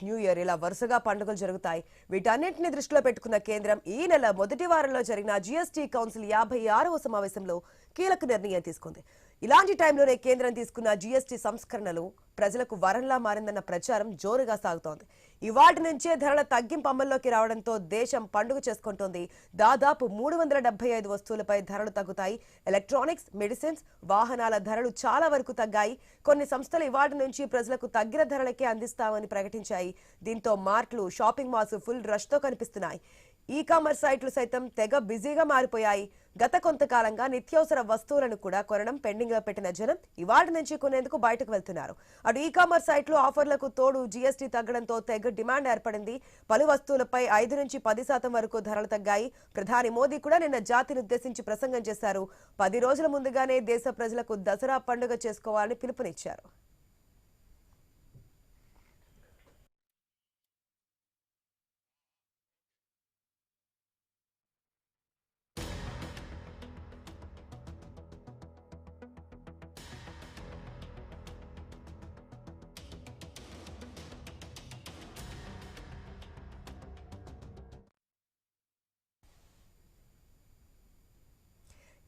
New year ఇలా వరుసగా పండుగలు జరుగుతాయి. వీటన్నింటిని దృష్టిలో పెట్టుకున్న కేంద్రం ఈ నెల మొదటి వారంలో జరిగిన జీఎస్టీ కౌన్సిల్ 56వ సమావేశంలో కీలక నిర్ణయం తీసుకుంది. ఇలాంటి టైంలోనే కేంద్రం తీసుకున్న జీఎస్టీ సంస్కరణలు ప్రజలకు వరంలా మారిందన్న ప్రచారం జోరుగా సాగుతోంది. ఇవాటి నుంచే ధరల తగ్గింపు అమల్లోకి రావడంతో దేశం పండుగ చేసుకుంటోంది. దాదాపు 375 వస్తువులపై ధరలు తగ్గుతాయి. ఎలక్ట్రానిక్స్, మెడిసిన్స్, వాహనాల ధరలు చాలా వరకు తగ్గాయి. కొన్ని సంస్థలు ఇవాటి నుంచి ప్రజలకు తగ్గిన ధరలకే అందిస్తామని ప్రకటించాయి. దీంతో మార్ట్లు, షాపింగ్ మాల్స్ ఫుల్ రష్ తో కనిపిస్తున్నాయి. ఈ కామర్స్ సైట్లు సైతం తెగ బిజీగా మారిపోయాయి. గత కొంతకాలంగా నిత్యావసర వస్తువులను కూడా కొనడం పెండింగ్ లో పెట్టిన జనం ఇవాటి నుంచి కొనేందుకు బయటకు వెళ్తున్నారు. అటు ఈ కామర్స్ సైట్లు ఆఫర్లకు తోడు జీఎస్టీ తగ్గడంతో తెగ డిమాండ్ ఏర్పడింది. పలు వస్తువులపై 5 నుంచి 10% వరకు ధరలు తగ్గాయి. ప్రధాని మోదీ కూడా నిన్న జాతిని ఉద్దేశించి ప్రసంగం చేశారు. 10 రోజుల ముందుగానే దేశ ప్రజలకు దసరా పండుగ చేసుకోవాలని పిలుపునిచ్చారు.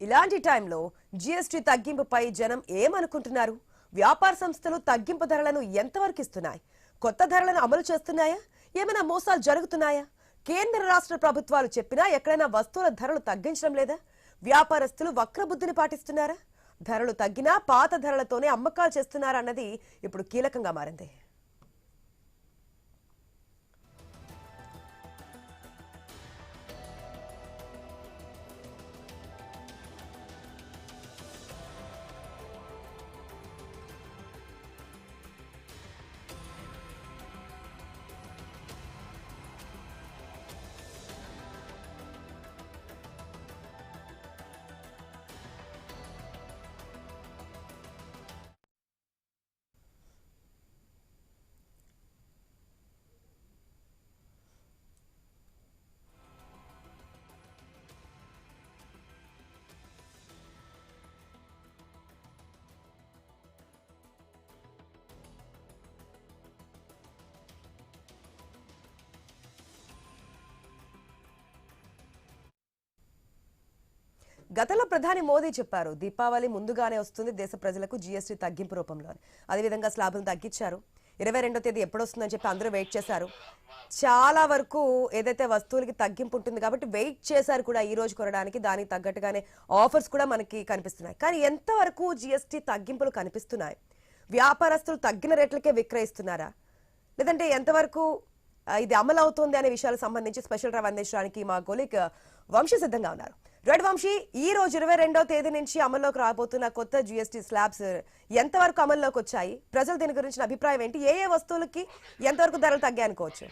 ఇలాంటి టైంలో జీఎస్టీ తగ్గింపుపై జనం ఏమనుకుంటున్నారు? వ్యాపార సంస్థలు తగ్గింపు ధరలను ఎంతవరకు ఇస్తున్నాయి? కొత్త ధరలను అమలు చేస్తున్నాయా? ఏమైనా మోసాలు జరుగుతున్నాయా? కేంద్ర రాష్ట్ర ప్రభుత్వాలు చెప్పినా ఎక్కడైనా వస్తువుల ధరలు తగ్గించడం లేదా? వ్యాపారస్తులు వక్రబుద్ధిని పాటిస్తున్నారా? ధరలు తగ్గినా పాత ధరలతోనే అమ్మకాలు చేస్తున్నారా అన్నది ఇప్పుడు కీలకంగా మారింది. గతంలో ప్రధాని మోదీ చెప్పారు, దీపావళి ముందుగానే వస్తుంది దేశ ప్రజలకు జీఎస్టీ తగ్గింపు రూపంలో. అదేవిధంగా స్లాబులు తగ్గించారు. 22వ తేదీ ఎప్పుడు వస్తుందని చెప్పి అందరూ వెయిట్ చేశారు. చాలా వరకు ఏదైతే వస్తువులకి తగ్గింపు ఉంటుంది కాబట్టి వెయిట్ చేశారు కూడా ఈ రోజు కొనడానికి. దానికి తగ్గట్టుగానే ఆఫర్స్ కూడా మనకి కనిపిస్తున్నాయి. కానీ ఎంతవరకు జీఎస్టీ తగ్గింపులు కనిపిస్తున్నాయి? వ్యాపారస్తులు తగ్గిన రేట్లకే విక్రయిస్తున్నారా, లేదంటే ఎంతవరకు ఇది అమలు అవుతుంది అనే విషయాలకు సంబంధించి స్పెషల్ డ్రైవ్ అందించడానికి మా కొలీగ్ వంశీ సిద్ధంగా ఉన్నారు. రెడ్ వంశీ, ఈ రోజు 22వ తేదీ నుంచి అమల్లోకి రాబోతున్న కొత్త జీఎస్టీ స్లాబ్స్ ఎంతవరకు అమల్లోకి వచ్చాయి? ప్రజలు దీని గురించిన అభిప్రాయం ఏంటి? ఏ వస్తువులకి ఎంతవరకు ధరలు తగ్గాయి అనుకోవచ్చు?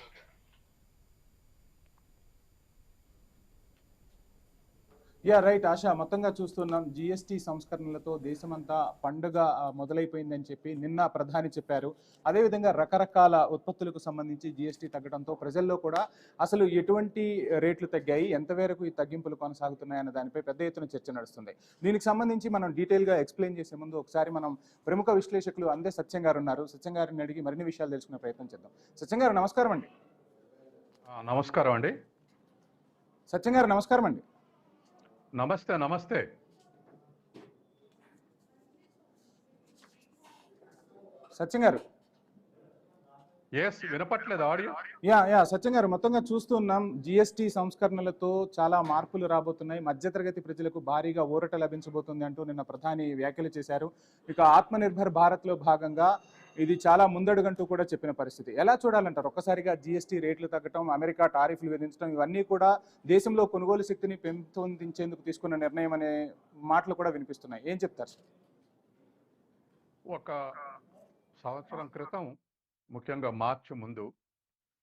రైట్ ఆశా, మొత్తంగా చూస్తున్నాం జీఎస్టీ సంస్కరణలతో దేశమంతా పండుగ మొదలైపోయిందని చెప్పి నిన్న ప్రధాని చెప్పారు. అదేవిధంగా రకరకాల ఉత్పత్తులకు సంబంధించి జీఎస్టీ తగ్గడంతో ప్రజల్లో కూడా అసలు ఎటువంటి రేట్లు తగ్గాయి, ఎంతవరకు ఈ తగ్గింపులు కొనసాగుతున్నాయన్న దానిపై పెద్ద ఎత్తున చర్చ నడుస్తుంది. దీనికి సంబంధించి మనం డీటెయిల్గా ఎక్స్ప్లెయిన్ చేసే ముందు ఒకసారి మనం ప్రముఖ విశ్లేషకులు అందే సత్యం గారు ఉన్నారు. సత్యం గారిని అడిగి మరిన్ని విషయాలు తెలుసుకునే ప్రయత్నం చేద్దాం. సత్యం గారు నమస్కారం అండి. నమస్కారం అండి. సత్యం గారు నమస్కారం అండి. నమస్తే. నమస్తే. సత్యం గారు వినపట్లేదు ఆడియో? సత్యం గారు, మొత్తంగా చూస్తున్నాం జీఎస్టీ సంస్కరణలతో చాలా మార్పులు రాబోతున్నాయి. మధ్యతరగతి ప్రజలకు భారీగా ఊరట లభించబోతుంది అంటూ నిన్న ప్రధాని వ్యాఖ్యలు చేశారు. ఇక ఆత్మనిర్భర్ భారత్ లో భాగంగా ఇది చాలా ముందడుగంటూ కూడా చెప్పిన పరిస్థితి. ఎలా చూడాలంటారు? ఒక్కసారిగా జీఎస్టీ రేట్లు తగ్గటం, అమెరికా టారిఫ్లు విధించడం, ఇవన్నీ కూడా దేశంలో కొనుగోలు శక్తిని పెంపొందించేందుకు తీసుకున్న నిర్ణయం అనే మాటలు కూడా వినిపిస్తున్నాయి. ఏం చెప్తారు సార్? ఒక సంవత్సరం క్రితం, ముఖ్యంగా మార్చి ముందు,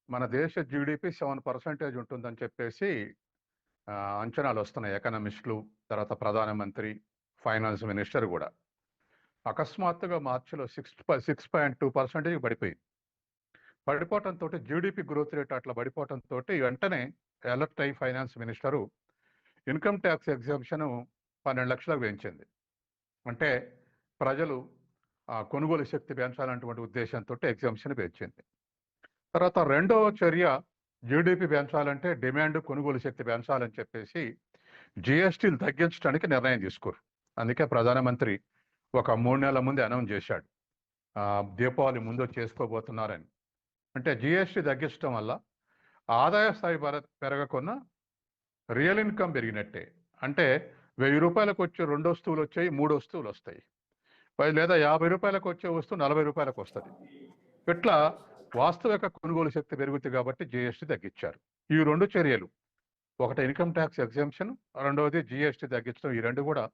మన దేశ జీడిపి 7% ఉంటుందని చెప్పేసి అంచనాలు వస్తున్నాయి. ఎకనామిస్టులు, తర్వాత ప్రధానమంత్రి, ఫైనాన్స్ మినిస్టర్ కూడా. అకస్మాత్తుగా మార్చిలో 6.2% పడిపోయింది. పడిపోవటంతో జీడిపి గ్రోత్ రేట్ అట్లా పడిపోవటంతో వెంటనే అలర్ట్ అయి finance minister income tax exemption 12 లక్షలకు పెంచింది. అంటే ప్రజలు కొనుగోలు శక్తి పెంచాలన్నటువంటి ఉద్దేశంతో ఎగ్జామ్షన్ పెంచింది. తర్వాత రెండవ చర్య జీడిపి పెంచాలంటే డిమాండ్ కొనుగోలు శక్తి పెంచాలని చెప్పేసి జిఎస్టీలు తగ్గించడానికి నిర్ణయం తీసుకోరు. అందుకే ప్రధానమంత్రి ఒక 3 నెలల ముందే అనౌన్స్ చేశాడు, దీపావళి ముందు చేసుకోబోతున్నారని. అంటే జిఎస్టీ తగ్గించడం వల్ల ఆదాయ స్థాయి పెరగకున్నా రియల్ ఇన్కమ్ పెరిగినట్టే. అంటే 1000 రూపాయలకు వచ్చే 2 వస్తువులు వచ్చాయి, 3 వస్తువులు వస్తాయి. లేదా 50 రూపాయలకు వచ్చే వస్తువు 40 రూపాయలకు వస్తుంది. ఇట్లా వాస్తవిక కొనుగోలు శక్తి పెరుగుతుంది కాబట్టి జిఎస్టీ తగ్గించారు. ఈ 2 చర్యలు, ఒకటి ఇన్కమ్ ట్యాక్స్ ఎగ్జామ్షన్, రెండవది జిఎస్టీ తగ్గించడం, ఈ 2 కూడా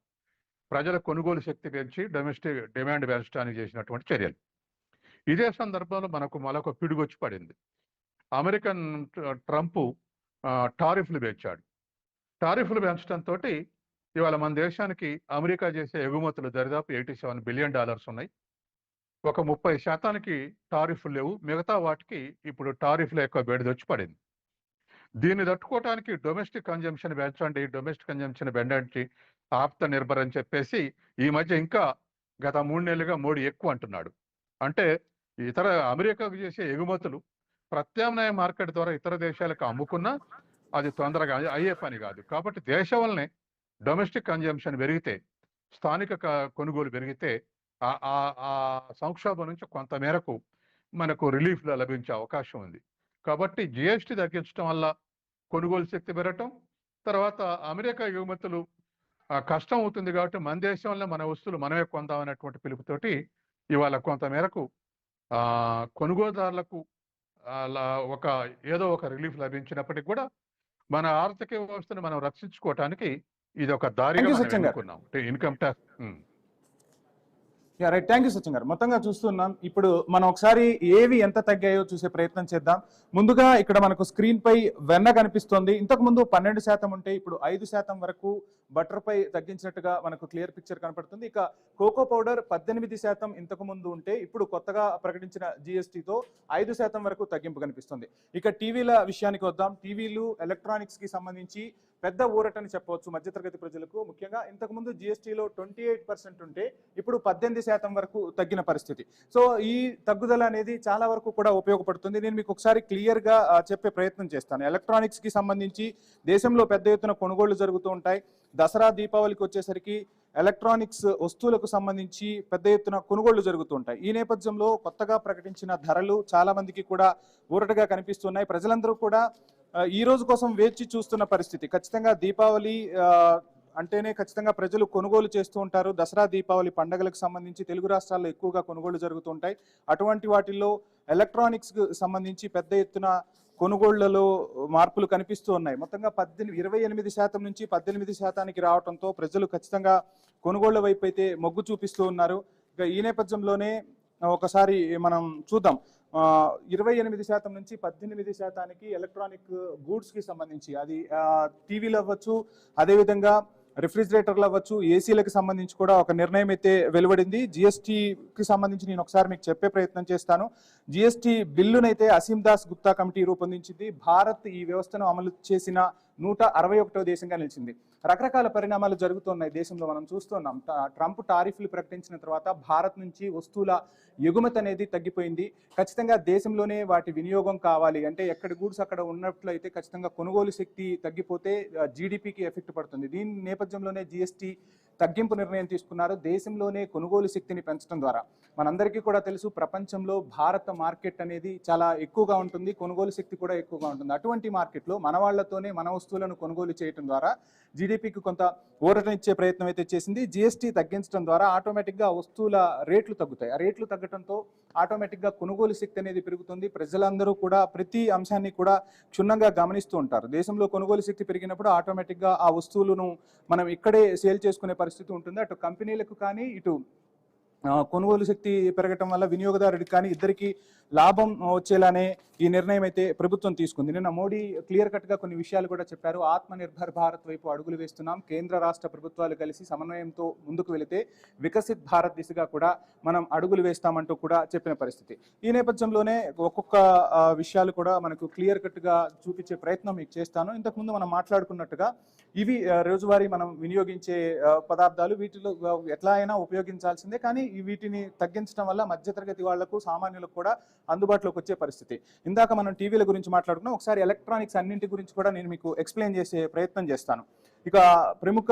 ప్రజల కొనుగోలు శక్తి పెంచి డొమెస్టిక్ డిమాండ్ పెంచడానికి చేసినటువంటి చర్యలు. ఇదే సందర్భంలో మనకు మరొక పిడుగొచ్చి పడింది. అమెరికన్ ట్రంప్ టారిఫ్లు పెంచాడు. టారిఫ్లు పెంచడంతో ఇవాళ మన దేశానికి అమెరికా చేసే ఎగుమతులు దరిదాపు $87 బిలియన్ ఉన్నాయి. ఒక 30% టారిఫ్లు లేవు. మిగతా వాటికి ఇప్పుడు టారిఫ్ల ఎక్కువ బెడదొచ్చి పడింది. దీన్ని తట్టుకోవడానికి డొమెస్టిక్ కన్జంప్షన్ పెంచండి, డొమెస్టిక్ కన్జంప్షన్ పెంచండి, ఆప్త నిర్భర్ అని చెప్పేసి ఈ మధ్య ఇంకా గత 3 నెలలుగా మోడీ ఎక్కువ అంటున్నాడు. అంటే ఇతర అమెరికాకు చేసే ఎగుమతులు ప్రత్యామ్నాయ మార్కెట్ ద్వారా ఇతర దేశాలకు అమ్ముకున్నా అది తొందరగా అయ్యే పని కాదు. కాబట్టి దేశం వల్లనే డొమెస్టిక్ కన్జంప్షన్ పెరిగితే, స్థానిక కొనుగోలు పెరిగితే ఆ సంక్షోభం నుంచి కొంత మేరకు మనకు రిలీఫ్ లభించే అవకాశం ఉంది. కాబట్టి జిఎస్టీ తగ్గించడం వల్ల కొనుగోలు శక్తి పెరగటం, తర్వాత అమెరికా ఎగుమతులు కష్టం అవుతుంది కాబట్టి మన దేశంలో మన వస్తువులు మనమే కొందామనేటువంటి పిలుపుతోటి ఇవాళ కొంత మేరకు కొనుగోలుదారులకు ఏదో ఒక రిలీఫ్ లభించినప్పటికీ కూడా మన ఆర్థిక వ్యవస్థను మనం రక్షించుకోవటానికి ఇది ఒక దారిగా అనుకున్నాం. Income tax. Right, thank you Sachin గారు. మొత్తంగా చూస్తున్నాం. ఇప్పుడు మనం ఒకసారి ఏవి ఎంత తగ్గాయో చూసే ప్రయత్నం చేద్దాం. ముందుగా ఇక్కడ మనకు స్క్రీన్ పై వెన్న కనిపిస్తోంది. ఇంతకు ముందు 12% ఉంటే ఇప్పుడు 5% వరకు బటర్ పై తగ్గించినట్టుగా మనకు క్లియర్ పిక్చర్ కనపడుతుంది. ఇక కోకో పౌడర్ 18% ఇంతకు ముందు ఉంటే ఇప్పుడు కొత్తగా ప్రకటించిన జిఎస్టీతో 5% వరకు తగ్గింపు కనిపిస్తుంది. ఇక టీవీల విషయానికి వద్దాం. టీవీలు, ఎలక్ట్రానిక్స్ కి సంబంధించి పెద్ద ఊరటని చెప్పవచ్చు మధ్యతరగతి ప్రజలకు. ముఖ్యంగా ఇంతకు ముందు జిఎస్టీలో 28% ఉంటే ఇప్పుడు 18% వరకు తగ్గిన పరిస్థితి. సో ఈ తగ్గుదల అనేది చాలా వరకు కూడా ఉపయోగపడుతుంది. నేను మీకు ఒకసారి క్లియర్ గా చెప్పే ప్రయత్నం చేస్తాను. ఎలక్ట్రానిక్స్ కి సంబంధించి దేశంలో పెద్ద ఎత్తున కొనుగోళ్లు జరుగుతూ ఉంటాయి. దసరా, దీపావళికి వచ్చేసరికి ఎలక్ట్రానిక్స్ వస్తువులకు సంబంధించి పెద్ద ఎత్తున కొనుగోళ్లు జరుగుతూ ఉంటాయి. ఈ నేపథ్యంలో కొత్తగా ప్రకటించిన ధరలు చాలా మందికి కూడా ఊరటగా కనిపిస్తున్నాయి. ప్రజలందరూ కూడా ఈ రోజు కోసం వేచి చూస్తున్న పరిస్థితి. ఖచ్చితంగా దీపావళి అంటేనే ఖచ్చితంగా ప్రజలు కొనుగోలు చేస్తూ ఉంటారు. దసరా, దీపావళి పండుగలకు సంబంధించి తెలుగు రాష్ట్రాల్లో ఎక్కువగా కొనుగోళ్లు జరుగుతూ ఉంటాయి. అటువంటి వాటిల్లో ఎలక్ట్రానిక్స్ సంబంధించి పెద్ద ఎత్తున కొనుగోళ్లలో మార్పులు కనిపిస్తూ ఉన్నాయి. మొత్తంగా 28% నుంచి 18% రావడంతో ప్రజలు ఖచ్చితంగా కొనుగోళ్ల వైపు అయితే మొగ్గు చూపిస్తూ ఉన్నారు. ఇక ఈ నేపథ్యంలోనే ఒకసారి మనం చూద్దాం. 28% నుంచి 18% ఎలక్ట్రానిక్ గూడ్స్ కి సంబంధించి, అది టీవీలు అవ్వచ్చు, అదేవిధంగా రిఫ్రిజిరేటర్లు అవ్వచ్చు, ఏసీలకు సంబంధించి కూడా ఒక నిర్ణయం అయితే వెలువడింది. జిఎస్టీకి సంబంధించి నేను ఒకసారి మీకు చెప్పే ప్రయత్నం చేస్తాను. జిఎస్టీ బిల్లునైతే అసీమ్ దాస్ గుప్తా కమిటీ రూపొందించింది. భారత్ ఈ వ్యవస్థను అమలు చేసిన 161వ దేశంగా నిలిచింది. రకరకాల పరిణామాలు జరుగుతున్నాయి దేశంలో, మనం చూస్తున్నాం. ట్రంప్ టారిఫ్లు ప్రకటించిన తర్వాత భారత్ నుంచి వస్తువుల ఎగుమతి అనేది తగ్గిపోయింది. ఖచ్చితంగా దేశంలోనే వాటి వినియోగం కావాలి అంటే ఎక్కడ గూడ్స్ అక్కడ ఉన్నట్లయితే ఖచ్చితంగా కొనుగోలు శక్తి తగ్గిపోతే జీడిపికి ఎఫెక్ట్ పడుతుంది. దీని నేపథ్యంలోనే జిఎస్టీ తగ్గింపు నిర్ణయం తీసుకున్నారు. దేశంలోనే కొనుగోలు శక్తిని పెంచడం ద్వారా మనందరికీ కూడా తెలుసు, ప్రపంచంలో భారత మార్కెట్ అనేది చాలా ఎక్కువగా ఉంటుంది, కొనుగోలు శక్తి కూడా ఎక్కువగా ఉంటుంది. అటువంటి మార్కెట్లో మన వాళ్లతోనే మన వస్తువులను కొనుగోలు చేయడం ద్వారా జీడిపికి కొంత ఊరటనిచ్చే ప్రయత్నం అయితే చేసింది. జిఎస్టీ తగ్గించడం ద్వారా ఆటోమేటిక్గా వస్తువుల రేట్లు తగ్గుతాయి. ఆ రేట్లు తగ్గడంతో ఆటోమేటిక్గా కొనుగోలు శక్తి అనేది పెరుగుతుంది. ప్రజలందరూ కూడా ప్రతి అంశాన్ని కూడా క్షుణ్ణంగా గమనిస్తూ ఉంటారు. దేశంలో కొనుగోలు శక్తి పెరిగినప్పుడు ఆటోమేటిక్గా ఆ వస్తువులను మనం ఇక్కడే సేల్ చేసుకునే పరిస్థితి ఉంటుంది. అటు కంపెనీలకు కానీ ఇటు కొనుగోలు శక్తి పెరగటం వల్ల వినియోగదారుడికి కానీ ఇద్దరికి లాభం వచ్చేలానే ఈ నిర్ణయం అయితే ప్రభుత్వం తీసుకుంది. నిన్న మోడీ క్లియర్ కట్గా కొన్ని విషయాలు కూడా చెప్పారు. ఆత్మనిర్భర్ భారత్ వైపు అడుగులు వేస్తున్నాం, కేంద్ర రాష్ట్ర ప్రభుత్వాలు కలిసి సమన్వయంతో ముందుకు వెళితే వికసిత్ భారత్ దిశగా కూడా మనం అడుగులు వేస్తామంటూ కూడా చెప్పిన పరిస్థితి. ఈ నేపథ్యంలోనే ఒక్కొక్క విషయాలు కూడా మనకు క్లియర్ కట్గా చూపించే ప్రయత్నం మీకు చేస్తాను. ఇంతకుముందు మనం మాట్లాడుకున్నట్టుగా ఇవి రోజువారీ మనం వినియోగించే పదార్థాలు, వీటిలో ఎట్లా అయినా ఉపయోగించాల్సిందే. కానీ వీటిని తగ్గించడం వల్ల మధ్యతరగతి వాళ్లకు సామాన్యులకు కూడా అందుబాటులోకి వచ్చే పరిస్థితి. ఇందాక మనం టీవీల గురించి మాట్లాడుకున్నాం, ఒకసారి ఎలక్ట్రానిక్స్ అన్నింటి గురించి కూడా నేను మీకు ఎక్స్ప్లెయిన్ చేసే ప్రయత్నం చేస్తాను. ఇక ప్రముఖ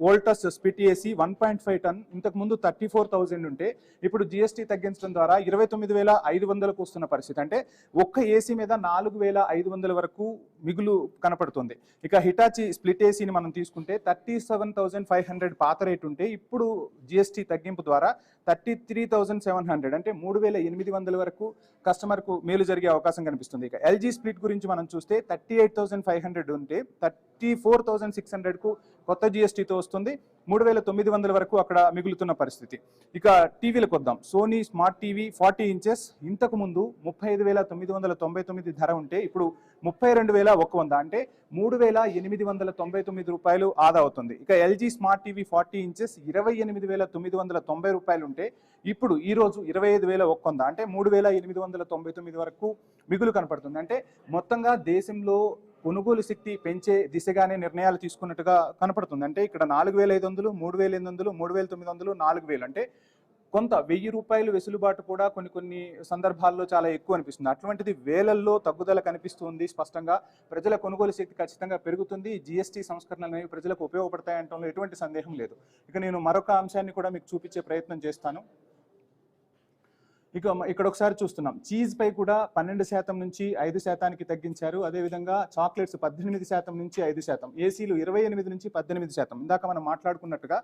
వోల్టస్ స్ప్లిట్ ఏసీ 1.5 టన్ ఇంతకు ముందు 34,000 ఉంటే ఇప్పుడు జిఎస్టీ తగ్గించడం ద్వారా 29,500కు వస్తున్న పరిస్థితి. అంటే ఒక్క ఏసీ మీద 4,500 వరకు మిగులు కనపడుతుంది. ఇక హిటాచి స్ప్లిట్ ఏసీని మనం తీసుకుంటే 37,500 పాత రేట్ ఉంటే ఇప్పుడు జిఎస్టీ తగ్గింపు ద్వారా 33,700 అంటే 3,800 వరకు కస్టమర్కు మేలు జరిగే అవకాశం కనిపిస్తుంది. ఇక ఎల్జీ స్ప్లిట్ గురించి మనం చూస్తే 38,500 ఉంటే 34,600కు కొత్త జిఎస్టీతో వస్తుంది. 3,900 వరకు అక్కడ మిగులుతున్న పరిస్థితి. ఇక టీవీలకు వద్దాం. సోనీ స్మార్ట్ టీవీ 40 ఇంచెస్ ఇంతకు ముందు 35,999 ధర ఉంటే ఇప్పుడు 32,100 అంటే 3,899 రూపాయలు ఆదా అవుతుంది. ఇక ఎల్జీ స్మార్ట్ టీవీ 40 ఇంచెస్ 28,990 రూపాయలు ఉంటే ఇప్పుడు ఈ రోజు 25,100 అంటే 3,899 వరకు మిగులు కనపడుతుంది. అంటే మొత్తంగా దేశంలో కొనుగోలు శక్తి పెంచే దిశగానే నిర్ణయాలు తీసుకున్నట్టుగా కనపడుతుంది. అంటే ఇక్కడ 4,500, 3,800, 3,900, 4,000 అంటే కొంత 1,000 రూపాయలు వెసులుబాటు కూడా కొన్ని సందర్భాల్లో చాలా ఎక్కువ అనిపిస్తుంది. అటువంటిది వేలల్లో తగ్గుదల కనిపిస్తుంది. స్పష్టంగా ప్రజల కొనుగోలు శక్తి ఖచ్చితంగా పెరుగుతుంది. జిఎస్టీ సంస్కరణలు అనేవి ప్రజలకు ఉపయోగపడతాయంటంలో ఎటువంటి సందేహం లేదు. ఇక నేను మరొక అంశాన్ని కూడా మీకు చూపించే ప్రయత్నం చేస్తాను. ఇక్కడ ఒకసారి చూస్తున్నాం, చీజ్ పై కూడా 12% నుంచి 5% తగ్గించారు. అదేవిధంగా చాక్లెట్స్ 18% నుంచి 5%, ఏసీలు 28 నుంచి 18%. ఇందాక మనం మాట్లాడుకున్నట్టుగా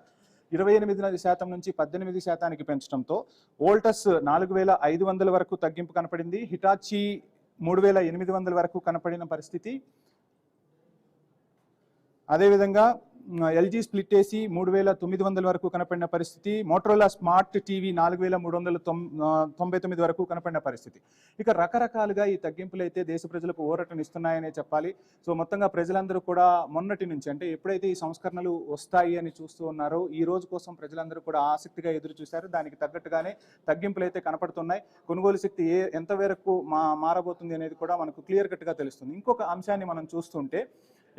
28% నుంచి 18% పెంచడంతో వోల్టస్ 4,500 వరకు తగ్గింపు కనపడింది. హిటాచి 3,800 వరకు కనపడిన పరిస్థితి. అదేవిధంగా ఎల్జీ స్ప్లిట్ ఏసీ 3,900 వరకు కనపడిన పరిస్థితి. మోటరోలా స్మార్ట్ టీవీ 4,399 వరకు కనపడిన పరిస్థితి. ఇక రకరకాలుగా ఈ తగ్గింపులు అయితే దేశ ప్రజలకు ఊరటనిస్తున్నాయనే చెప్పాలి. సో మొత్తంగా ప్రజలందరూ కూడా మొన్నటి నుంచి అంటే ఎప్పుడైతే ఈ సంస్కరణలు వస్తాయి అని చూస్తూ ఉన్నారో ఈ రోజు కోసం ప్రజలందరూ కూడా ఆసక్తిగా ఎదురు చూశారు. దానికి తగ్గట్టుగానే తగ్గింపులు అయితే కనపడుతున్నాయి. కొనుగోలు శక్తి ఎంత వరకు మారబోతుంది అనేది కూడా మనకు క్లియర్ కట్గా తెలుస్తుంది. ఇంకొక అంశాన్ని మనం చూస్తుంటే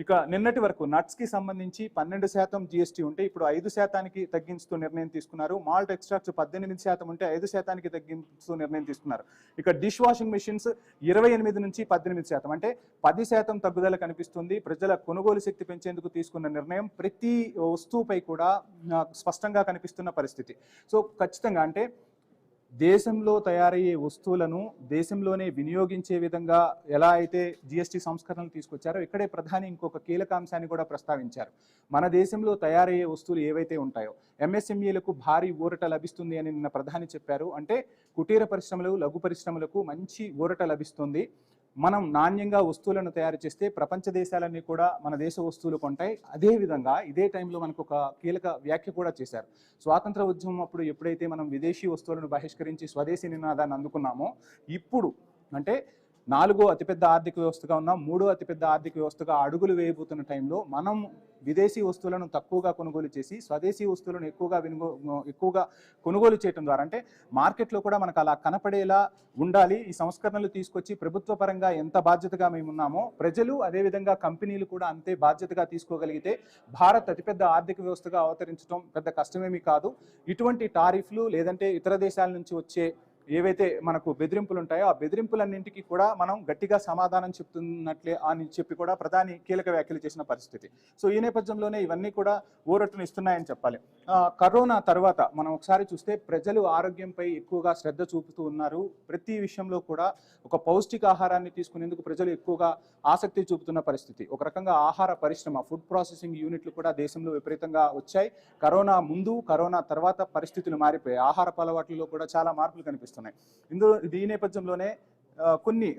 ఇక నిన్నటి వరకు నట్స్ కి సంబంధించి 12% జిఎస్టీ ఉంటే ఇప్పుడు 5%కి తగ్గించుతూ నిర్ణయం తీసుకున్నారు. మాల్ట్ ఎక్స్ట్రాక్ట్స్ 18% ఉంటే 5%కి తగ్గించుతూ నిర్ణయం తీసుకున్నారు. ఇక డిష్ వాషింగ్ మెషిన్స్ 28 నుంచి 18% అంటే 10% తగ్గుదల కనిపిస్తుంది. ప్రజల కొనుగోలు శక్తి పెంచేందుకు తీసుకున్న నిర్ణయం ప్రతి వస్తువుపై కూడా స్పష్టంగా కనిపిస్తున్న పరిస్థితి. సో ఖచ్చితంగా అంటే దేశంలో తయారయ్యే వస్తువులను దేశంలోనే వినియోగించే విధంగా ఎలా అయితే జిఎస్టీ సంస్కరణలు తీసుకొచ్చారో ఇక్కడే ప్రధాని ఇంకొక కీలక అంశాన్ని కూడా ప్రస్తావించారు. మన దేశంలో తయారయ్యే వస్తువులు ఏవైతే ఉంటాయో ఎంఎస్ఎంఈలకు భారీ ఊరట లభిస్తుంది అని నిన్న ప్రధాని చెప్పారు. అంటే కుటీర పరిశ్రమలు, లఘు పరిశ్రమలకు మంచి ఊరట లభిస్తుంది. మనం నాణ్యంగా వస్తువులను తయారు చేస్తే ప్రపంచ దేశాలన్నీ కూడా మన దేశ వస్తువులు కొంటాయి. అదేవిధంగా ఇదే టైంలో మనకు ఒక కీలక వ్యాఖ్య కూడా చేశారు. స్వాతంత్ర ఉద్యమం అప్పుడు ఎప్పుడైతే మనం విదేశీ వస్తువులను బహిష్కరించి స్వదేశీ నినాదాన్ని అందుకున్నామో ఇప్పుడు అంటే 4వ అతిపెద్ద ఆర్థిక వ్యవస్థగా ఉన్న 3వ అతిపెద్ద ఆర్థిక వ్యవస్థగా అడుగులు వేయబోతున్న టైంలో మనం విదేశీ వస్తువులను తక్కువగా కొనుగోలు చేసి స్వదేశీ వస్తువులను ఎక్కువగా కొనుగోలు చేయడం ద్వారా అంటే మార్కెట్లో కూడా మనకు అలా కనపడేలా ఉండాలి. ఈ సంస్కరణలు తీసుకొచ్చి ప్రభుత్వ పరంగా ఎంత బాధ్యతగా మేము ఉన్నామో ప్రజలు అదేవిధంగా కంపెనీలు కూడా అంతే బాధ్యతగా తీసుకోగలిగితే భారత్ అతిపెద్ద ఆర్థిక వ్యవస్థగా అవతరించడం పెద్ద కష్టమేమీ కాదు. ఇటువంటి టారిఫ్లు లేదంటే ఇతర దేశాల నుంచి వచ్చే ఏవైతే మనకు బెదిరింపులు ఉంటాయో ఆ బెదిరింపులన్నింటికి కూడా మనం గట్టిగా సమాధానం చెప్తున్నట్లే అని చెప్పి కూడా ప్రధాని కీలక వ్యాఖ్యలు చేసిన పరిస్థితి. సో ఈ నేపథ్యంలోనే ఇవన్నీ కూడా ఊరటను ఇస్తున్నాయని చెప్పాలి. కరోనా తర్వాత మనం ఒకసారి చూస్తే ప్రజలు ఆరోగ్యంపై ఎక్కువగా శ్రద్ధ చూపుతూ ఉన్నారు. ప్రతి విషయంలో కూడా ఒక పౌష్టిక ఆహారాన్ని తీసుకునేందుకు ప్రజలు ఎక్కువగా ఆసక్తి చూపుతున్న పరిస్థితి. ఒక రకంగా ఆహార పరిశ్రమ, ఫుడ్ ప్రాసెసింగ్ యూనిట్లు కూడా దేశంలో విపరీతంగా వచ్చాయి. కరోనా ముందు, కరోనా తర్వాత పరిస్థితులు మారిపోయాయి. ఆహారపు అలవాట్లలో కూడా చాలా మార్పులు కనిపిస్తున్నాయి. ఈ నేపథ్యంలోనే కొన్ని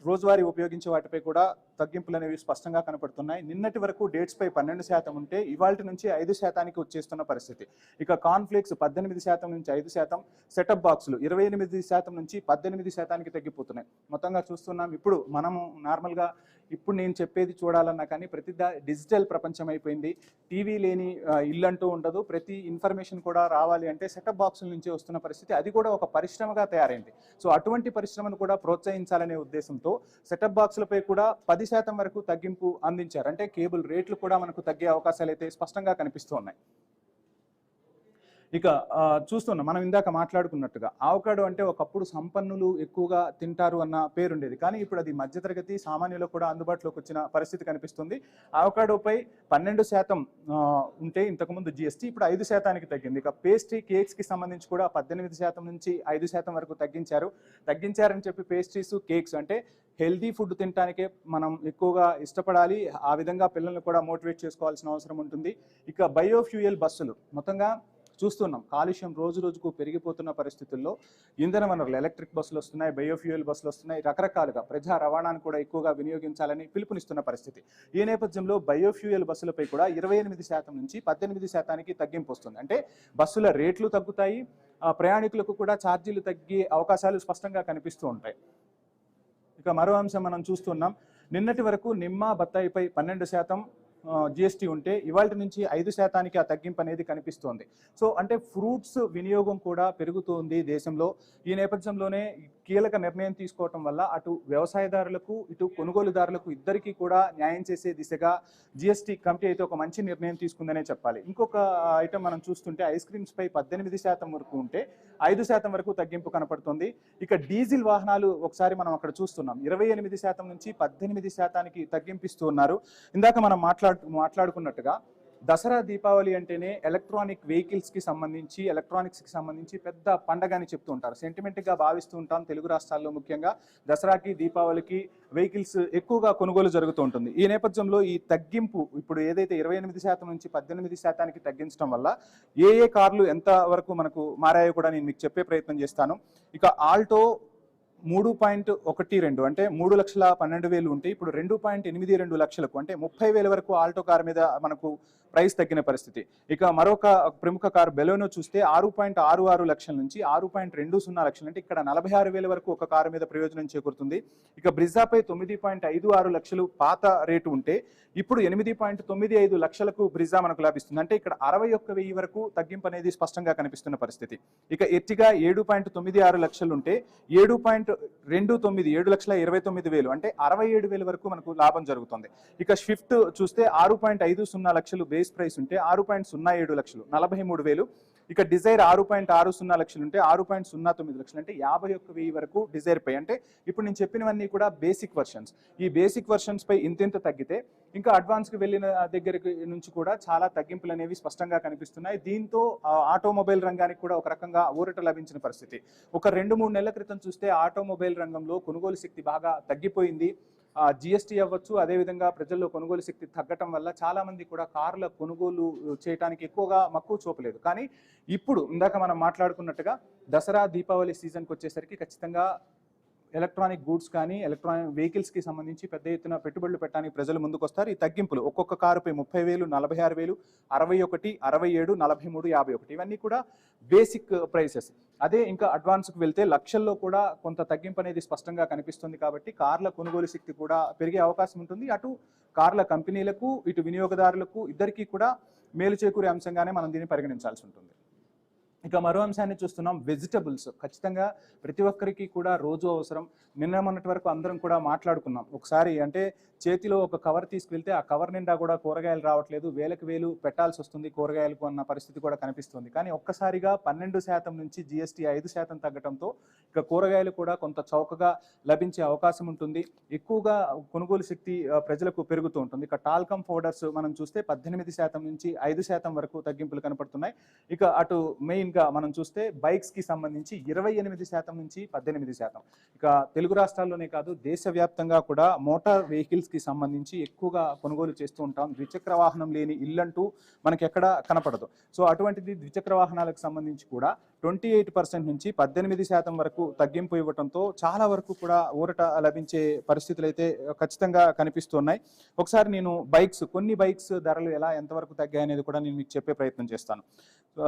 రోజువారీ ఉపయోగించే వాటిపై కూడా తగ్గింపులు అనేవి స్పష్టంగా కనపడుతున్నాయి. నిన్నటి వరకు డేట్స్ పై 12% ఉంటే ఇవాల్టి నుంచి 5%కి వచ్చేస్తున్న పరిస్థితి. ఇక కార్న్ఫ్లేక్స్ 18% నుంచి 5%, సెటప్ బాక్సులు 28% నుంచి 18%కి తగ్గిపోతున్నాయి. మొత్తంగా చూస్తున్నాం. ఇప్పుడు మనము నార్మల్గా ఇప్పుడు నేను చెప్పేది చూడాలన్నా కానీ ప్రతి డిజిటల్ ప్రపంచం అయిపోయింది. టీవీ లేని ఇల్లు అంటూ ఉండదు. ప్రతి ఇన్ఫర్మేషన్ కూడా రావాలి అంటే సెటప్ బాక్సుల నుంచి వస్తున్న పరిస్థితి. అది కూడా ఒక పరిశ్రమగా తయారైంది. సో అటువంటి పరిశ్రమను కూడా ప్రోత్సహించాలనే ఉద్దేశంతో సెటప్ బాక్సులపై కూడా 10% వరకు తగ్గింపు అందించారు. అంటే కేబుల్ రేట్లు కూడా మనకు తగ్గే అవకాశాలు అయితే స్పష్టంగా కనిపిస్తూ ఉన్నాయి. ఇక చూస్తున్నాం మనం ఇందాక మాట్లాడుకున్నట్టుగా ఆవకాడో అంటే ఒకప్పుడు సంపన్నులు ఎక్కువగా తింటారు అన్న పేరుండేది, కానీ ఇప్పుడు అది మధ్యతరగతి సామాన్యులకు కూడా అందుబాటులోకి వచ్చిన పరిస్థితి కనిపిస్తుంది. ఆవకాడోపై 12% ఉంటే ఇంతకుముందు జిఎస్టీ ఇప్పుడు 5%కి తగ్గింది. ఇక పేస్ట్రీ కేక్స్కి సంబంధించి కూడా 18% నుంచి 5% వరకు తగ్గించారని చెప్పి పేస్ట్రీస్ కేక్స్ అంటే హెల్దీ ఫుడ్ తినడానికే మనం ఎక్కువగా ఇష్టపడాలి, ఆ విధంగా పిల్లల్ని కూడా మోటివేట్ చేసుకోవాల్సిన అవసరం ఉంటుంది. ఇక బయోఫ్యూయల్ బస్సులు మొత్తంగా చూస్తున్నాం, కాలుష్యం రోజు రోజుకు పెరిగిపోతున్న పరిస్థితుల్లో ఇంధన వనరులు ఎలక్ట్రిక్ బస్సులు వస్తున్నాయి, బయోఫ్యూయల్ బస్సులు వస్తున్నాయి, రకరకాలుగా ప్రజా రవాణాను కూడా ఎక్కువగా వినియోగించాలని పిలుపునిస్తున్న పరిస్థితి. ఈ నేపథ్యంలో బయోఫ్యూయల్ బస్సులపై కూడా 28% నుంచి 18%కి తగ్గింపు వస్తుంది. అంటే బస్సుల రేట్లు తగ్గుతాయి, ప్రయాణికులకు కూడా ఛార్జీలు తగ్గే అవకాశాలు స్పష్టంగా కనిపిస్తూ ఉంటాయి. ఇక మరో అంశం మనం చూస్తున్నాం, నిన్నటి వరకు నిమ్మ బత్తాయిపై 12% జిఎస్టీ ఉంటే ఇవాళ నుంచి 5%కి ఆ తగ్గింపు అనేది కనిపిస్తోంది. సో అంటే ఫ్రూట్స్ వినియోగం కూడా పెరుగుతోంది దేశంలో. ఈ నేపథ్యంలోనే కీలక నిర్ణయం తీసుకోవటం వల్ల అటు వ్యవసాయదారులకు ఇటు కొనుగోలుదారులకు ఇద్దరికీ కూడా న్యాయం చేసే దిశగా జిఎస్టీ కమిటీ అయితే ఒక మంచి నిర్ణయం తీసుకుందనే చెప్పాలి. ఇంకొక ఐటమ్ మనం చూస్తుంటే ఐస్ క్రీమ్స్ పై 18% వరకు ఉంటే 5% వరకు తగ్గింపు కనపడుతుంది. ఇక డీజిల్ వాహనాలు ఒకసారి మనం అక్కడ చూస్తున్నాం, 28% నుంచి 18%కి తగ్గింపిస్తూ ఉన్నారు. ఇందాక మనం మాట్లాడుకున్నట్టుగా దసరా దీపావళి అంటేనే ఎలక్ట్రానిక్స్కి సంబంధించి పెద్ద పండగ అని చెప్తూ ఉంటారు, సెంటిమెంట్గా భావిస్తూ ఉంటాం. తెలుగు రాష్ట్రాల్లో ముఖ్యంగా దసరాకి దీపావళికి వెహికల్స్ ఎక్కువగా కొనుగోలు జరుగుతూ ఉంటుంది. ఈ నేపథ్యంలో ఈ తగ్గింపు ఇప్పుడు ఏదైతే 28% నుంచి 18%కి తగ్గించడం వల్ల ఏ కార్లు ఎంత వరకు మనకు మారాయో కూడా నేను మీకు చెప్పే ప్రయత్నం చేస్తాను. ఇక ఆల్టో 3.12 అంటే 3,12,000 ఉంటే ఇప్పుడు 2.82 లక్షలకు అంటే 30,000 వరకు ఆల్టో కార్ మీద మనకు ప్రైస్ తగ్గిన పరిస్థితి. ఇక మరొక ప్రముఖ కారు బెలోనో చూస్తే 6.66 లక్షల నుంచి 6.20 లక్షలు అంటే ఇక్కడ 46,000 వరకు ఒక కారు మీద ప్రయోజనం చేకూరుతుంది. ఇక బ్రిజాపై 9.56 లక్షలు పాత రేటు ఉంటే ఇప్పుడు 8.95 లక్షలకు బ్రిజా మనకు లభిస్తుంది. అంటే ఇక్కడ 61,000 వరకు తగ్గింపు అనేది స్పష్టంగా కనిపిస్తున్న పరిస్థితి. ఇక ఎర్టిగా 7.96 లక్షలు ఉంటే 7.29 అంటే 67,000 వరకు మనకు లాభం జరుగుతుంది. ఇక స్విఫ్ట్ చూస్తే 6.50 లక్షలు బేస్ ప్రైస్ ఉంటే 6.07 లక్షలు 43,000. ఇక డిజైర్ 6.60 లక్షలు ఉంటే 6.09 లక్షలు అంటే 51,000 వరకు డిజైర్ పై. అంటే ఇప్పుడు నేను చెప్పినవన్నీ కూడా బేసిక్ వర్షన్స్. ఈ బేసిక్ వర్షన్స్ పై ఇంత తగ్గితే ఇంకా అడ్వాన్స్కి వెళ్ళిన దగ్గర నుంచి కూడా చాలా తగ్గింపులు అనేవి స్పష్టంగా కనిపిస్తున్నాయి. దీంతో ఆటోమొబైల్ రంగానికి కూడా ఒక రకంగా ఊరట లభించిన పరిస్థితి. ఒక 2-3 నెలల క్రితం చూస్తే ఆటోమొబైల్ రంగంలో కొనుగోలు శక్తి బాగా తగ్గిపోయింది. జిఎస్టీ అవ్వచ్చు, అదేవిధంగా ప్రజల్లో కొనుగోలు శక్తి తగ్గటం వల్ల చాలా మంది కూడా కార్ల కొనుగోలు చేయడానికి ఎక్కువగా మక్కువ చూపలేదు. కానీ ఇప్పుడు ఇందాక మనం మాట్లాడుకున్నట్టుగా దసరా దీపావళి సీజన్కి వచ్చేసరికి ఖచ్చితంగా ఎలక్ట్రానిక్ గూడ్స్ కానీ ఎలక్ట్రానిక్ వెహికల్స్కి సంబంధించి పెద్ద ఎత్తున పెట్టుబడులు పెట్టడానికి ప్రజలు ముందుకు వస్తారు. ఈ తగ్గింపులు ఒక్కొక్క కారుపై 30,000, 46,000, 61, 67, 43, 51 ఇవన్నీ కూడా బేసిక్ ప్రైసెస్. అదే ఇంకా అడ్వాన్స్కి వెళ్తే లక్షల్లో కూడా కొంత తగ్గింపు అనేది స్పష్టంగా కనిపిస్తుంది. కాబట్టి కార్ల కొనుగోలు శక్తి కూడా పెరిగే అవకాశం ఉంటుంది. అటు కార్ల కంపెనీలకు ఇటు వినియోగదారులకు ఇద్దరికీ కూడా మేలు చేకూరే అంశంగానే మనం దీన్ని పరిగణించాల్సి ఉంటుంది. ఇక మరో అంశాన్ని చూస్తున్నాం, వెజిటబుల్స్ ఖచ్చితంగా ప్రతి ఒక్కరికి కూడా రోజు అవసరం. నిన్న మొన్నటి వరకు అందరం కూడా మాట్లాడుకున్నాం, ఒకసారి అంటే చేతిలో ఒక కవర్ తీసుకువెళ్తే ఆ కవర్ నిండా కూడా కూరగాయలు రావట్లేదు, వేలకు వేలు పెట్టాల్సి వస్తుంది కూరగాయలకు అన్న పరిస్థితి కూడా కనిపిస్తుంది. కానీ ఒక్కసారిగా 12% నుంచి జిఎస్టీ 5% తగ్గడంతో ఇక కూరగాయలు కూడా కొంత చౌకగా లభించే అవకాశం ఉంటుంది. ఎక్కువగా కొనుగోలు శక్తి ప్రజలకు పెరుగుతూ ఉంటుంది. ఇక టాల్కమ్ పౌడర్స్ మనం చూస్తే 18% నుంచి 5% వరకు తగ్గింపులు కనపడుతున్నాయి. ఇక అటు మెయిన్గా మనం చూస్తే బైక్స్కి సంబంధించి 28% నుంచి 18%. ఇక తెలుగు రాష్ట్రాల్లోనే కాదు దేశవ్యాప్తంగా కూడా మోటార్ వెహికల్స్కి సంబంధించి ఎక్కువగా కొనుగోలు చేస్తూ ఉంటాం. ద్విచక్ర వాహనం లేని ఇల్లంటూ మనకి ఎక్కడ కనపడదు. సో అటువంటిది ద్విచక్ర వాహనాలకు సంబంధించి కూడా 28% నుంచి 18% వరకు తగ్గింపు ఇవ్వడంతో చాలా వరకు కూడా ఊరట లభించే పరిస్థితులు అయితే ఖచ్చితంగా కనిపిస్తున్నాయి. ఒకసారి నేను కొన్ని బైక్స్ ధరలు ఎంతవరకు తగ్గాయి అనేది కూడా నేను మీకు చెప్పే ప్రయత్నం చేస్తాను.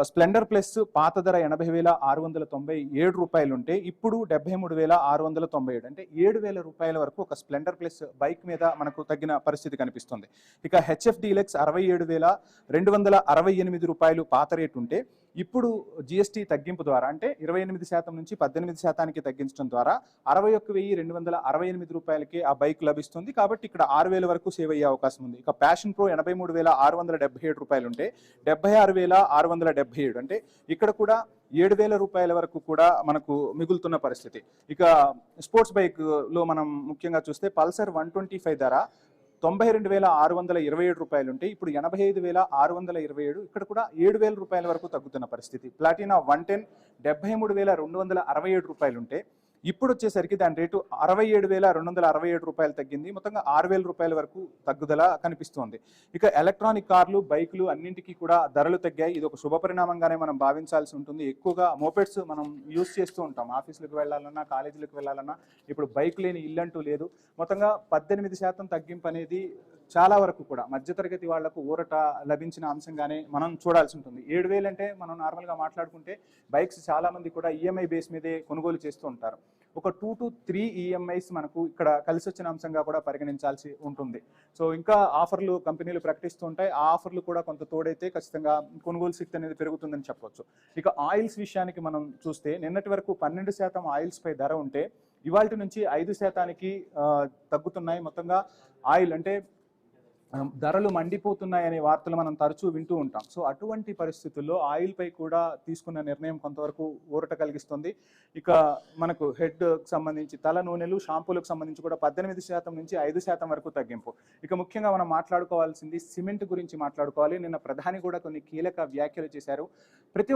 స్ప్లెండర్ ప్లస్ పాత ధర 80,697 రూపాయలు ఉంటే ఇప్పుడు 73,697, అంటే 7,000 రూపాయల వరకు ఒక స్ప్లెండర్ ప్లస్ బైక్ మీద మనకు తగ్గిన పరిస్థితి కనిపిస్తుంది. ఇక హెచ్ఎఫ్ డీలక్స్ 67,268 రూపాయలు పాత రేటు ఉంటే ఇప్పుడు జిఎస్టీ తగ్గింపు ద్వారా, అంటే 28% నుంచి 18% తగ్గించడం ద్వారా 61,268 రూపాయలకి ఆ బైక్ లభిస్తుంది. కాబట్టి ఇక్కడ 6,000 వరకు సేవ్ అయ్యే అవకాశం ఉంది. ఇక ప్యాషన్ ప్రో 83,677 రూపాయలు ఉంటే 76,677, అంటే ఇక్కడ కూడా 7,000 రూపాయల వరకు కూడా మనకు మిగులుతున్న పరిస్థితి. ఇక స్పోర్ట్స్ బైక్ లో మనం ముఖ్యంగా చూస్తే పల్సర్ 125 ధర 92,627 రూపాయలు ఉంటే ఇప్పుడు 85,627, ఇక్కడ కూడా 7,000 రూపాయల వరకు తగ్గుతున్న పరిస్థితి. ప్లాటినా 110 73,267 రూపాయలు ఉంటే ఇప్పుడు వచ్చేసరికి దాని రేటు 67,267 రూపాయలు తగ్గింది. మొత్తంగా 6,000 రూపాయల వరకు తగ్గుదల కనిపిస్తోంది. ఇక ఎలక్ట్రానిక్ కార్లు, బైకులు అన్నింటికీ కూడా ధరలు తగ్గాయి. ఇది ఒక శుభపరిణామంగానే మనం భావించాల్సి ఉంటుంది. ఎక్కువగా మోపెడ్స్ మనం యూజ్ చేస్తూ ఉంటాం, ఆఫీసులకు వెళ్ళాలన్నా, కాలేజీలకు వెళ్ళాలన్నా. ఇప్పుడు బైక్ లేని ఇల్లంటూ లేదు. మొత్తంగా 18% తగ్గింపు అనేది చాలా వరకు కూడా మధ్యతరగతి వాళ్లకు ఊరట లభించిన అంశంగానే మనం చూడాల్సి ఉంటుంది. 7,000 అంటే మనం నార్మల్గా మాట్లాడుకుంటే బైక్స్ చాలా మంది కూడా ఈఎంఐ బేస్ మీదే కొనుగోలు చేస్తూ ఉంటారు. ఒక 2 to 3 ఈఎంఐస్ మనకు ఇక్కడ కలిసి వచ్చిన అంశంగా కూడా పరిగణించాల్సి ఉంటుంది. సో ఇంకా ఆఫర్లు కంపెనీలు ప్రకటిస్తూ ఉంటాయి. ఆ ఆఫర్లు కూడా కొంత తోడైతే ఖచ్చితంగా కొనుగోలు శక్తి అనేది పెరుగుతుందని చెప్పవచ్చు. ఇక ఆయిల్స్ విషయానికి మనం చూస్తే నిన్నటి వరకు 12% ఆయిల్స్ పై ధర ఉంటే ఇవాల్టి నుంచి 5% తగ్గుతున్నాయి. మొత్తంగా ఆయిల్ అంటే ధరలు మండిపోతున్నాయనే వార్తలు మనం తరచూ వింటూ ఉంటాం. సో అటువంటి పరిస్థితుల్లో ఆయిల్ పై కూడా తీసుకున్న నిర్ణయం కొంతవరకు ఊరట కలిగిస్తుంది. ఇక మనకు హెడ్ సంబంధించి తల నూనెలు, షాంపూలకు సంబంధించి కూడా 18% నుంచి 5% వరకు తగ్గింపు. ఇక ముఖ్యంగా మనం మాట్లాడుకోవాల్సింది సిమెంట్ గురించి మాట్లాడుకోవాలి. నిన్న ప్రధాని కూడా కొన్ని కీలక వ్యాఖ్యలు చేశారు. ప్రతి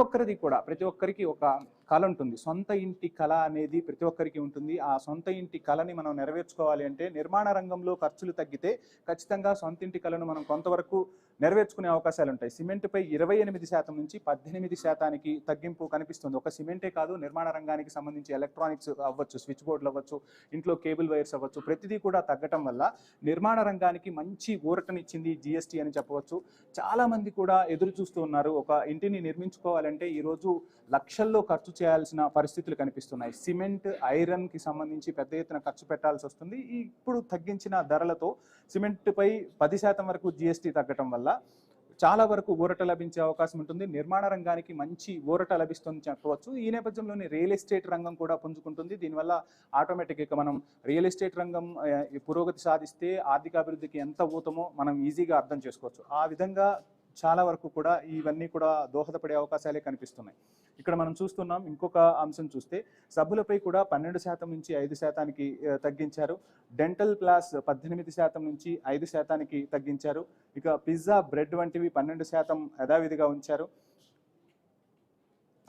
ఒక్కరికి ఒక కళ ఉంటుంది. సొంత ఇంటి కళ అనేది ప్రతి ఒక్కరికి ఉంటుంది. ఆ సొంత ఇంటి కళని మనం నెరవేర్చుకోవాలి అంటే నిర్మాణ రంగంలో ఖర్చులు తగ్గితే ఖచ్చితంగా సొంత ఇంటి కళను మనం కొంతవరకు నెరవేర్చుకునే అవకాశాలు ఉంటాయి. సిమెంట్పై 28% నుంచి 18% తగ్గింపు కనిపిస్తుంది. ఒక సిమెంటే కాదు, నిర్మాణ రంగానికి సంబంధించి ఎలక్ట్రానిక్స్ అవ్వచ్చు, స్విచ్ బోర్డులు అవ్వచ్చు, ఇంట్లో కేబుల్ వైర్స్ అవ్వచ్చు, ప్రతిదీ కూడా తగ్గటం వల్ల నిర్మాణ రంగానికి మంచి ఊరటనిచ్చింది జిఎస్టీ అని చెప్పవచ్చు. చాలా మంది కూడా ఎదురు చూస్తూ ఉన్నారు. ఒక ఇంటిని నిర్మించుకోవాలంటే ఈరోజు లక్షల్లో ఖర్చు చేయాల్సిన పరిస్థితులు కనిపిస్తున్నాయి. సిమెంట్, ఐరన్కి సంబంధించి పెద్ద ఎత్తున ఖర్చు పెట్టాల్సి వస్తుంది. ఇప్పుడు తగ్గించిన ధరలతో సిమెంట్పై 10% వరకు జిఎస్టీ తగ్గటం వల్ల చాలా వరకు ఊరట లభించే అవకాశం ఉంటుంది. నిర్మాణ రంగానికి మంచి ఊరట లభిస్తుంది చెప్పవచ్చు. ఈ నేపథ్యంలోని రియల్ ఎస్టేట్ రంగం కూడా పుంజుకుంటుంది. దీనివల్ల ఆటోమేటిక్గా మనం రియల్ ఎస్టేట్ రంగం పురోగతి సాధిస్తే ఆర్థికాభివృద్ధికి ఎంత ఊతమో మనం ఈజీగా అర్థం చేసుకోవచ్చు. ఆ విధంగా చాలా వరకు కూడా ఇవన్నీ కూడా దోహదపడే అవకాశాలే కనిపిస్తున్నాయి. ఇక్కడ మనం చూస్తున్నాం. ఇంకొక అంశం చూస్తే సబ్బులపై కూడా 12% నుంచి 5%కి తగ్గించారు. డెంటల్ ప్లాస్ 18% నుంచి 5%కి తగ్గించారు. ఇక పిజ్జా, బ్రెడ్ వంటివి 12% యథావిధిగా ఉంచారు.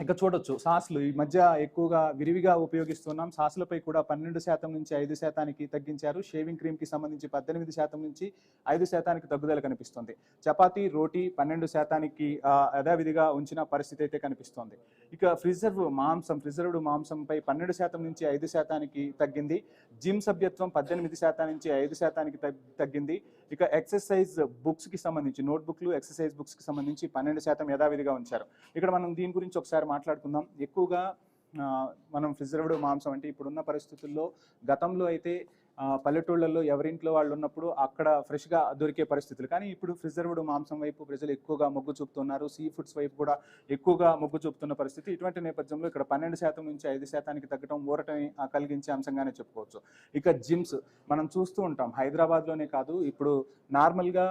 ఇక చూడొచ్చు సాస్లు ఈ మధ్య ఎక్కువగా విరివిగా ఉపయోగిస్తున్నాం. సాస్లపై కూడా 12% నుంచి 5%కి తగ్గించారు. షేవింగ్ క్రీమ్కి సంబంధించి 18% నుంచి 5%కి తగ్గుదల కనిపిస్తుంది. చపాతీ, రోటీ 12%కి యథావిధిగా ఉంచిన పరిస్థితి అయితే కనిపిస్తోంది. ఇక ప్రిజర్వ్డ్ మాంసంపై 12% నుంచి 5%కి తగ్గింది. జిమ్ సభ్యత్వం 18% నుంచి 5%కి తగ్గింది. ఇక ఎక్సర్సైజ్ బుక్స్కి సంబంధించి నోట్బుక్లు, ఎక్సర్సైజ్ బుక్స్కి సంబంధించి 12% యథావిధిగా ఉంచారు. ఇక్కడ మనం దీని గురించి ఒకసారి మాట్లాడుకుందాం. ఎక్కువగా మనం ప్రిజర్వ్డ్ మాంసం అంటే ఇప్పుడున్న పరిస్థితుల్లో, గతంలో అయితే పల్లెటూళ్ళల్లో ఎవరింట్లో వాళ్ళు ఉన్నప్పుడు అక్కడ ఫ్రెష్గా దొరికే పరిస్థితులు, కానీ ఇప్పుడు ప్రిజర్వ్డ్ మాంసం వైపు ప్రజలు ఎక్కువగా మొగ్గు చూపుతున్నారు. సీ ఫుడ్స్ వైపు కూడా ఎక్కువగా మొగ్గు చూపుతున్న పరిస్థితి. ఇటువంటి నేపథ్యంలో ఇక్కడ 12% నుంచి 5%కి తగ్గడం ఊరటని కలిగించే అంశంగానే చెప్పుకోవచ్చు. ఇక జిమ్స్ మనం చూస్తూ ఉంటాం. హైదరాబాద్లోనే కాదు, ఇప్పుడు నార్మల్గా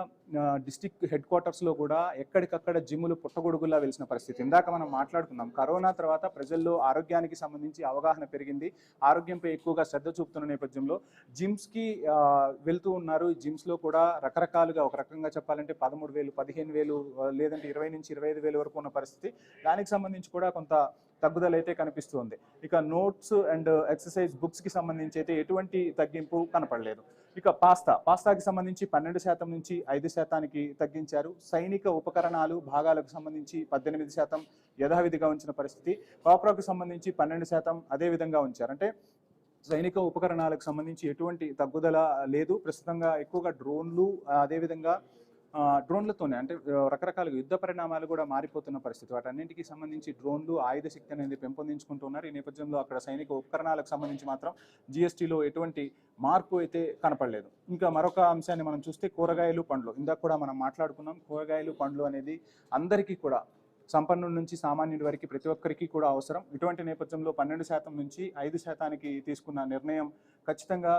డిస్టిక్ హెడ్ క్వార్టర్స్లో కూడా ఎక్కడికక్కడ జిమ్ములు పుట్టగొడుగుల్లా వెలిసిన పరిస్థితి. ఇందాక మనం మాట్లాడుకున్నాం, కరోనా తర్వాత ప్రజల్లో ఆరోగ్యానికి సంబంధించి అవగాహన పెరిగింది. ఆరోగ్యంపై ఎక్కువగా శ్రద్ధ చూపుతున్న నేపథ్యంలో జిమ్స్కి వెళ్తూ ఉన్నారు. జిమ్స్లో కూడా రకరకాలుగా, ఒక రకంగా చెప్పాలంటే 13,000, 15,000 లేదంటే 20 నుంచి 25,000 వరకు ఉన్న పరిస్థితి. దానికి సంబంధించి కూడా కొంత తగ్గుదల అయితే కనిపిస్తుంది. ఇక నోట్స్ అండ్ ఎక్సర్సైజ్ బుక్స్కి సంబంధించి అయితే ఎటువంటి తగ్గింపు కనపడలేదు. ఇక పాస్తాకి సంబంధించి 12% నుంచి 5%కి తగ్గించారు. సైనిక ఉపకరణాలు, భాగాలకు సంబంధించి 18% యథావిధిగా ఉంచిన పరిస్థితి. కాప్రాకు సంబంధించి 12% అదే విధంగా ఉంచారు. అంటే సైనిక ఉపకరణాలకు సంబంధించి ఎటువంటి తగ్గుదల లేదు. ప్రస్తుతంగా ఎక్కువగా డ్రోన్లు, అదేవిధంగా డ్రోన్లతోనే అంటే రకరకాల యుద్ధ పరిణామాలు కూడా మారిపోతున్న పరిస్థితి. వాటన్నింటికి సంబంధించి డ్రోన్లు ఆయుధ శక్తి అనేది పెంపొందించుకుంటున్నారు. ఈ నేపథ్యంలో అక్కడ సైనిక ఉపకరణాలకు సంబంధించి మాత్రం జీఎస్టీలో ఎటువంటి మార్పు అయితే కనపడలేదు. ఇంకా మరొక అంశాన్ని మనం చూస్తే కూరగాయలు పండ్లు, ఇందాక కూడా మనం మాట్లాడుకున్నాం. కూరగాయలు పండ్లు అనేది అందరికీ కూడా, సంపన్నుల నుంచి సామాన్యుడి వరకు ప్రతి ఒక్కరికి కూడా అవసరం. ఇటువంటి నేపథ్యంలో 12% నుంచి 5% తీసుకున్న నిర్ణయం ఖచ్చితంగా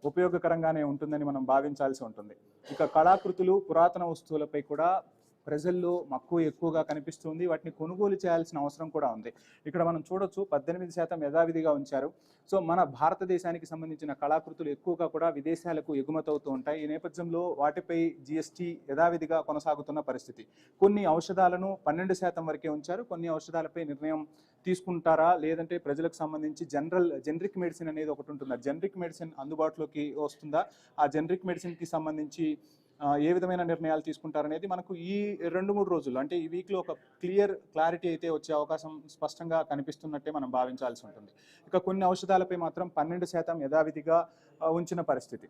ఉపయోగకరంగానే ఉంటుందని మనం భావించాల్సి ఉంటుంది. ఇక కళాకృతులు, పురాతన వస్తువులపై కూడా ప్రజల్లో మక్కువ ఎక్కువగా కనిపిస్తుంది. వాటిని కొనుగోలు చేయాల్సిన అవసరం కూడా ఉంది. ఇక్కడ మనం చూడొచ్చు 18% యథావిధిగా ఉంచారు. సో మన భారతదేశానికి సంబంధించిన కళాకృతులు ఎక్కువగా కూడా విదేశాలకు ఎగుమతవుతూ ఉంటాయి. ఈ నేపథ్యంలో వాటిపై జీఎస్టీ యథావిధిగా కొనసాగుతున్న పరిస్థితి. కొన్ని ఔషధాలను 12% వరకే ఉంచారు. కొన్ని ఔషధాలపై నిర్ణయం తీసుకుంటారా, లేదంటే ప్రజలకు సంబంధించి జనరిక్ మెడిసిన్ అనేది ఒకటి ఉంటుంది. జనరిక్ మెడిసిన్ అందుబాటులోకి వస్తుందా, ఆ జనరిక్ మెడిసిన్కి సంబంధించి ఏ విధమైన నిర్ణయాలు తీసుకుంటారనేది మనకు ఈ 2-3 రోజులు, అంటే ఈ వీక్లో ఒక క్లారిటీ అయితే వచ్చే అవకాశం స్పష్టంగా కనిపిస్తున్నట్టే మనం భావించాల్సి ఉంటుంది. ఇక కొన్ని ఔషధాలపై మాత్రం 12% యథావిధిగా ఉంచిన పరిస్థితి.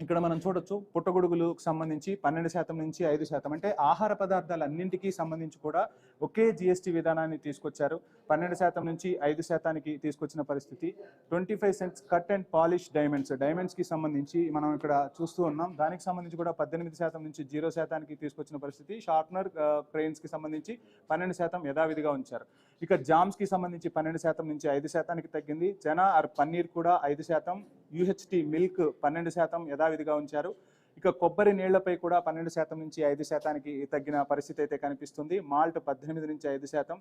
ఇక్కడ మనం చూడొచ్చు పుట్టగొడుగులకు సంబంధించి 12% నుంచి 5%, అంటే ఆహార పదార్థాలన్నింటికీ సంబంధించి కూడా ఒకే జిఎస్టీ విధానాన్ని తీసుకొచ్చారు. 12% నుంచి 5%కి తీసుకొచ్చిన పరిస్థితి. 25 cents కట్ అండ్ పాలిష్ డైమండ్స్కి సంబంధించి మనం ఇక్కడ చూస్తూ ఉన్నాం. దానికి సంబంధించి కూడా 18% నుంచి 0%కి తీసుకొచ్చిన పరిస్థితి. షార్ప్నర్ క్రెయిన్స్కి సంబంధించి 12% యథావిధిగా ఉంచారు. ఇక జామ్స్కి సంబంధించి 12% నుంచి 5%కి తగ్గింది. చనా ఆర్ పన్నీర్ కూడా 5%, యూహెచ్టీ మిల్క్ 12% యథావిధిగా ఉంచారు. ఇక కొబ్బరి నీళ్లపై కూడా 12% నుంచి 5%కి తగ్గిన పరిస్థితి అయితే కనిపిస్తుంది. మాల్ట్ 18 నుంచి 5%,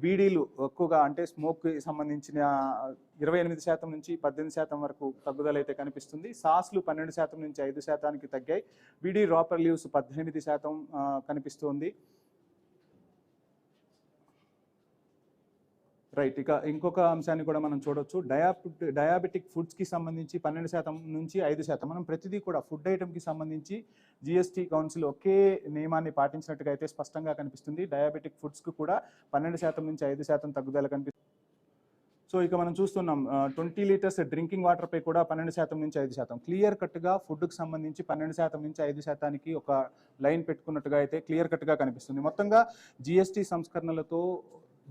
బీడీలు ఎక్కువగా అంటే స్మోక్కి సంబంధించిన 28% నుంచి 18% వరకు తగ్గుదల అయితే కనిపిస్తుంది. సాస్లు 12% నుంచి 5%కి తగ్గాయి. బీడీ రాపర్ లీవ్స్ 18% కనిపిస్తుంది. రైట్. ఇక ఇంకొక అంశాన్ని కూడా మనం చూడొచ్చు. డయాబెటిక్ ఫుడ్స్కి సంబంధించి 12% నుంచి 5%. మనం ప్రతిదీ కూడా ఫుడ్ ఐటమ్కి సంబంధించి జిఎస్టీ కౌన్సిల్ ఒకే నియమాన్ని పాటించినట్టుగా అయితే స్పష్టంగా కనిపిస్తుంది. డయాబెటిక్ ఫుడ్స్కి కూడా 12% నుంచి 5% తగ్గుదల కనిపిస్తుంది. సో ఇక మనం చూస్తున్నాం 20 లీటర్స్ డ్రింకింగ్ వాటర్పై కూడా 12% నుంచి 5%. క్లియర్ కట్గా ఫుడ్కి సంబంధించి 12% నుంచి 5%కి ఒక లైన్ పెట్టుకున్నట్టుగా అయితే క్లియర్ కట్గా కనిపిస్తుంది. మొత్తంగా జిఎస్టీ సంస్కరణలతో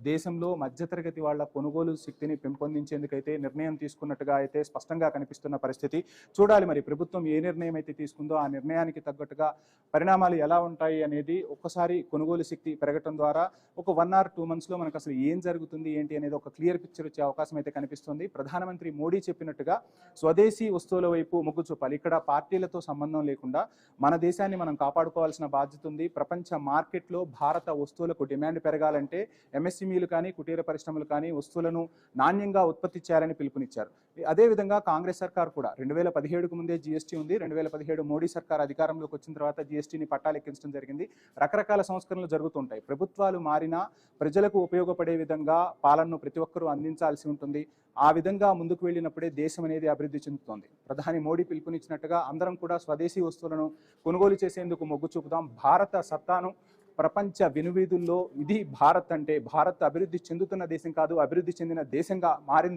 దేశంలో మధ్యతరగతి వాళ్ళ కొనుగోలు శక్తిని పెంపొందించేందుకైతే నిర్ణయం తీసుకున్నట్టుగా అయితే స్పష్టంగా కనిపిస్తున్న పరిస్థితి. చూడాలి మరి ప్రభుత్వం ఏ నిర్ణయం అయితే తీసుకుందో ఆ నిర్ణయానికి తగ్గట్టుగా పరిణామాలు ఎలా ఉంటాయి అనేది. ఒక్కసారి కొనుగోలు శక్తి పెరగటం ద్వారా ఒక 1 or 2 monthsలో మనకు అసలు ఏం జరుగుతుంది ఏంటి అనేది ఒక క్లియర్ పిక్చర్ వచ్చే అవకాశం అయితే కనిపిస్తుంది. ప్రధానమంత్రి మోడీ చెప్పినట్టుగా స్వదేశీ వస్తువుల వైపు మొగ్గు చూపాలి. ఇక్కడ పార్టీలతో సంబంధం లేకుండా మన దేశాన్ని మనం కాపాడుకోవాల్సిన బాధ్యత ఉంది. ప్రపంచ మార్కెట్లో భారత వస్తువులకు డిమాండ్ పెరగాలంటే ఎంఎస్ఎంఈలు కానీ కుటీర పరిశ్రమలు కానీ వస్తువులను నాణ్యంగా ఉత్పత్తి చేయాలని పిలుపునిచ్చారు. అదేవిధంగా కాంగ్రెస్ సర్కార్ కూడా 2017కు ముందే జీఎస్టీ ఉంది. 2017 మోడీ సర్కార్ అధికారంలోకి వచ్చిన తర్వాత జీఎస్టీని పట్టాలెక్కించడం జరిగింది. రకరకాల సంస్కరణలు జరుగుతుంటాయి. ప్రభుత్వాలు మారినా ప్రజలకు ఉపయోగపడే విధంగా పాలనను ప్రతి ఒక్కరూ అందించాల్సి ఉంటుంది. ఆ విధంగా ముందుకు వెళ్ళినప్పుడే దేశం అనేది అభివృద్ధి చెందుతోంది. ప్రధాని మోడీ పిలుపునిచ్చినట్టుగా అందరం కూడా స్వదేశీ వస్తువులను కొనుగోలు చేసేందుకు మొగ్గు చూపుదాం. భారత సత్తాను ప్రపంచ వినువీధుల్లో ఇది భారత్ అంటే భారత్ అభివృద్ధి చెందుతున్న దేశం కాదు, అభివృద్ధి చెందిన దేశంగా మారింది.